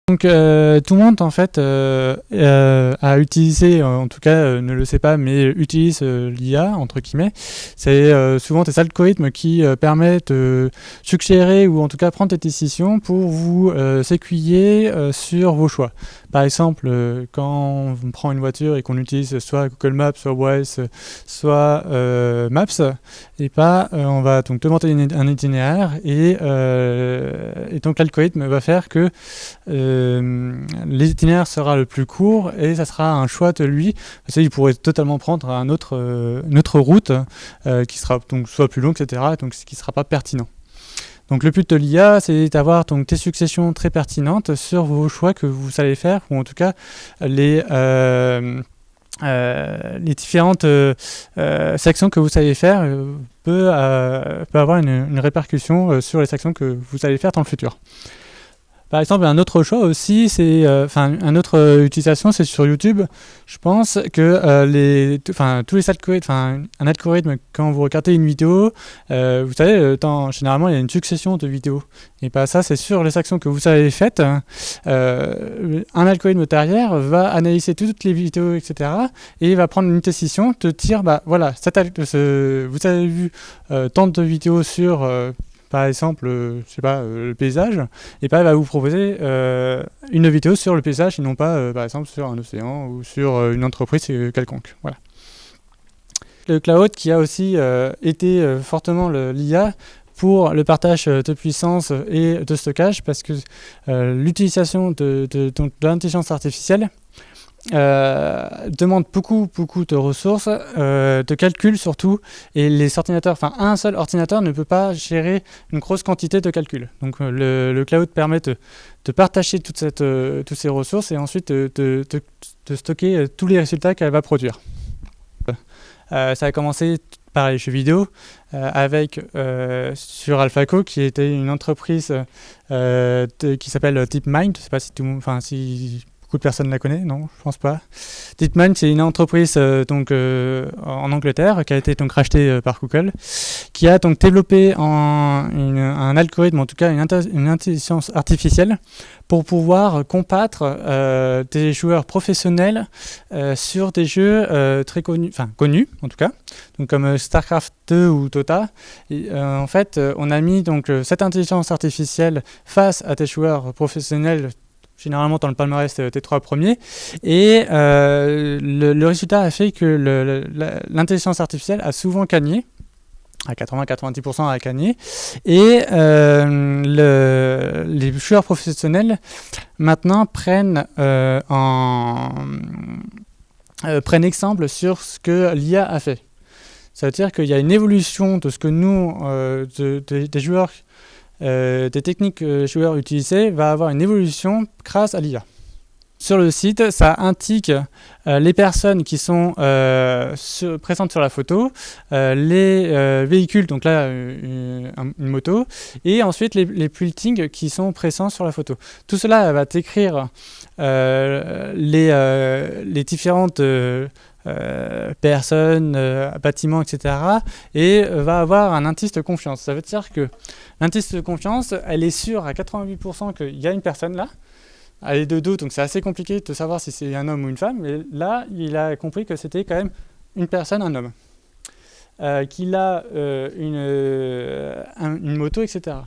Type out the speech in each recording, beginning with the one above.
Donc tout le monde en fait a utilisé, en tout cas ne le sait pas, mais utilise l'IA entre guillemets. C'est souvent des algorithmes qui permettent de suggérer ou en tout cas prendre des décisions pour vous s'aiguiller sur vos choix. Par exemple, quand on prend une voiture et qu'on utilise soit Google Maps, soit Waze, soit Maps, et on va donc demander un itinéraire et donc l'algorithme va faire que l'itinéraire sera le plus court et ça sera un choix de lui. Parce qu'il pourrait totalement prendre une autre route qui sera donc soit plus longue, etc. Donc ce qui ne sera pas pertinent. Donc le but de l'IA, c'est d'avoir donc des successions très pertinentes sur vos choix que vous allez faire, ou en tout cas les différentes sections que vous allez faire peut avoir une répercussion sur les sections que vous allez faire dans le futur. Par exemple, un autre choix aussi, c'est, une autre utilisation, c'est sur YouTube. Je pense que tous les algorithmes, un algorithme, quand vous regardez une vidéo, vous savez, généralement, il y a une succession de vidéos. Et ça, c'est sur les actions que vous avez faites. Un algorithme derrière va analyser toutes les vidéos, etc. Et il va prendre une décision de dire, voilà, vous avez vu tant de vidéos sur... par exemple, le paysage, et il va vous proposer une vidéo sur le paysage et non pas, par exemple, sur un océan ou sur une entreprise quelconque. Voilà. Le cloud qui a aussi été fortement l'IA pour le partage de puissance et de stockage, parce que l'utilisation de l'intelligence artificielle demande beaucoup de ressources, de calcul surtout, et les ordinateurs, un seul ordinateur ne peut pas gérer une grosse quantité de calcul. Donc le cloud permet de partager toutes ces ressources et ensuite de stocker tous les résultats qu'elle va produire. Ça a commencé par les jeux vidéo avec sur AlphaGo, qui était une entreprise qui s'appelle DeepMind. Je ne sais pas si beaucoup de personnes la connaissent, non, je pense pas. DeepMind, c'est une entreprise en Angleterre qui a été donc rachetée par Google, qui a donc développé un algorithme, en tout cas une intelligence artificielle, pour pouvoir combattre des joueurs professionnels sur des jeux très connus en tout cas, donc comme StarCraft 2 ou Dota. Et, en fait, on a mis donc cette intelligence artificielle face à des joueurs professionnels, généralement dans le palmarès des 3 premiers, et le résultat a fait que l'intelligence artificielle a souvent gagné, à 80-90% a gagné, et les joueurs professionnels maintenant prennent exemple sur ce que l'IA a fait. Ça veut dire qu'il y a une évolution de ce que nous, des joueurs, des techniques que les joueurs utilisaient, va avoir une évolution grâce à l'IA. Sur le site, ça indique les personnes qui sont présentes sur la photo, les véhicules, donc là une moto, et ensuite les buildings qui sont présents sur la photo. Tout cela va décrire les différentes personnes, bâtiments, etc. et va avoir un indice de confiance. Ça veut dire que l'indice de confiance, elle est sûre à 88% qu'il y a une personne là. Elle est de dos, donc c'est assez compliqué de savoir si c'est un homme ou une femme, mais là, il a compris que c'était quand même une personne, un homme, qu'il a une moto, etc.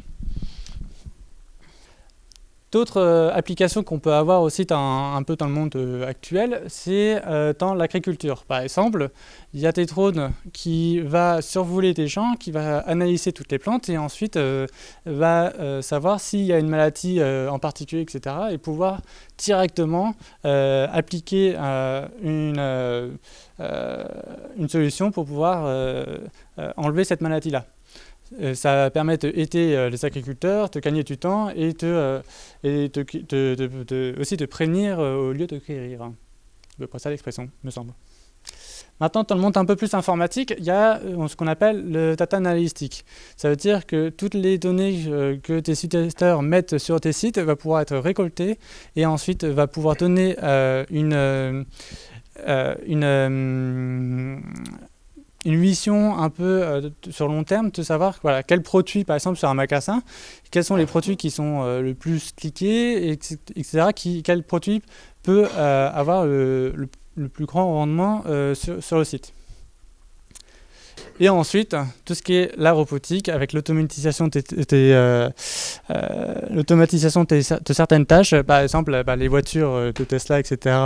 D'autres applications qu'on peut avoir aussi un peu dans le monde actuel, c'est dans l'agriculture. Par exemple, il y a des drones qui vont survoler des champs, qui vont analyser toutes les plantes et ensuite va savoir s'il y a une maladie en particulier, etc. et pouvoir directement appliquer une solution pour pouvoir enlever cette maladie-là. Ça permet d'aider les agriculteurs, de gagner du temps et aussi de prévenir au lieu de guérir. C'est à peu près ça l'expression, me semble. Maintenant, dans le monde un peu plus informatique, il y a ce qu'on appelle le data analytic. Ça veut dire que toutes les données que tes utilisateurs mettent sur tes sites vont pouvoir être récoltées et ensuite va pouvoir donner une mission un peu sur long terme, de savoir voilà, quels produits, par exemple sur un magasin, quels sont les produits qui sont le plus cliqués, etc. Quel produit peut avoir le plus grand rendement sur le site. Et ensuite, tout ce qui est la robotique, avec l'automatisation de certaines tâches, par exemple les voitures de Tesla, etc.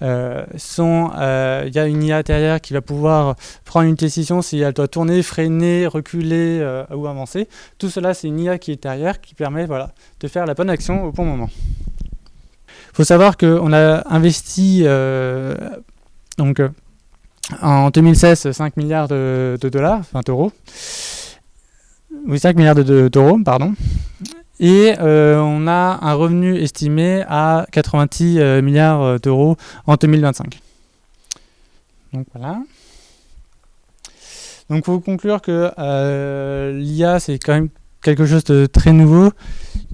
Il y a une IA derrière qui va pouvoir prendre une décision si elle doit tourner, freiner, reculer ou avancer. Tout cela, c'est une IA qui est derrière, qui permet de faire la bonne action au bon moment. Il faut savoir qu'on a investi en 2016 5 milliards de dollars, enfin d'euros. Oui, 5 milliards d'euros, pardon. Et on a un revenu estimé à 90 milliards d'euros en 2025. Donc voilà. Donc il faut conclure que l'IA, c'est quand même quelque chose de très nouveau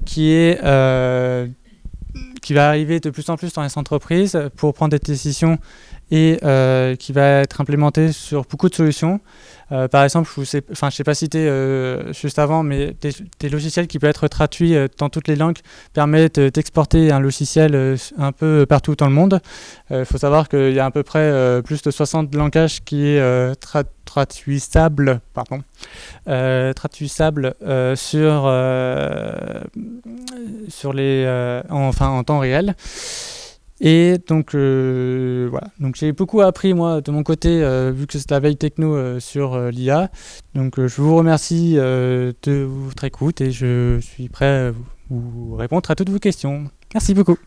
qui va arriver de plus en plus dans les entreprises pour prendre des décisions et qui va être implémenté sur beaucoup de solutions. Par exemple, je sais pas citer juste avant, mais des logiciels qui peuvent être traduits dans toutes les langues permettent d'exporter un logiciel un peu partout dans le monde. Il faut savoir qu'il y a à peu près plus de 60 langages qui est traduisable en temps réel. Et donc voilà, donc j'ai beaucoup appris moi de mon côté vu que c'est la veille techno sur l'IA. Donc je vous remercie de votre écoute et je suis prêt à vous répondre à toutes vos questions. Merci beaucoup.